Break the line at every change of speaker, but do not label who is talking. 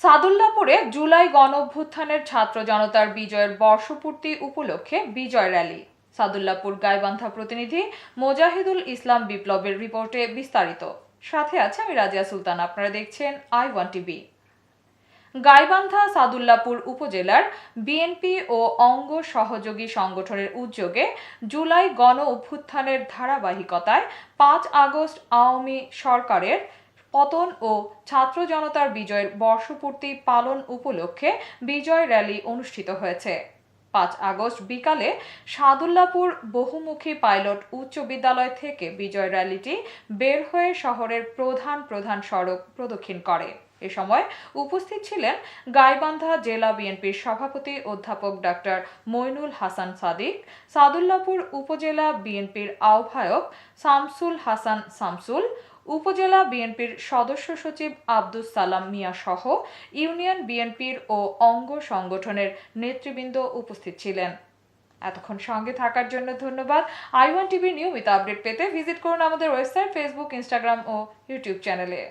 সাদুল্লাপুরে জুলাই গণঅভ্যুত্থানের ছাত্র জনতার বিজয়ের বর্ষপূর্তি উপলক্ষে বিজয় র্যালি। সাদুল্লাপুর গাইবান্ধা প্রতিনিধি মোজাহিদুল ইসলাম বিপ্লবের রিপোর্টে বিস্তারিত। সাথে আছে আমি রাজিয়া সুলতান। আপনারা দেখছেন I1 টিভি। গাইবান্ধা সাদুল্লাপুর উপজেলার বিএনপি ও অঙ্গ সহযোগী সংগঠনের উদ্যোগে জুলাই গণ অভ্যুত্থানের ধারাবাহিকতায় 5 আগস্ট আওয়ামী সরকারের পতন ও ছাত্র জনতার বিজয়ের বর্ষপূর্তি পালন উপলক্ষে বিজয় র্যালি অনুষ্ঠিত হয়েছে। 5 আগস্ট বিকালে সাদুল্লাপুর বহুমুখী পাইলট উচ্চ বিদ্যালয় থেকে বিজয় র্যালিটি বের হয়ে শহরের প্রধান সড়ক প্রদক্ষিণ করে। এ সময় উপস্থিত ছিলেন গাইবান্ধা জেলা বিএনপির সভাপতি অধ্যাপক ডাক্তার মইনুল হাসান সাদিক, সাদুল্লাপুর উপজেলা বিএনপির আহ্বায়ক শামসুল হাসান শামসুল, উপজেলা বিএনপির সদস্য সচিব আব্দুস সালাম মিয়া সহ ইউনিয়ন বিএনপির ও অঙ্গ সংগঠনের নেতৃবৃন্দ উপস্থিত ছিলেন। এতক্ষণ সঙ্গে থাকার জন্য ধন্যবাদ। I1 টিভির নিয়মিত আপডেট পেতে ভিজিট করুন আমাদের ওয়েবসাইট, ফেসবুক, ইনস্টাগ্রাম ও ইউটিউব চ্যানেলে।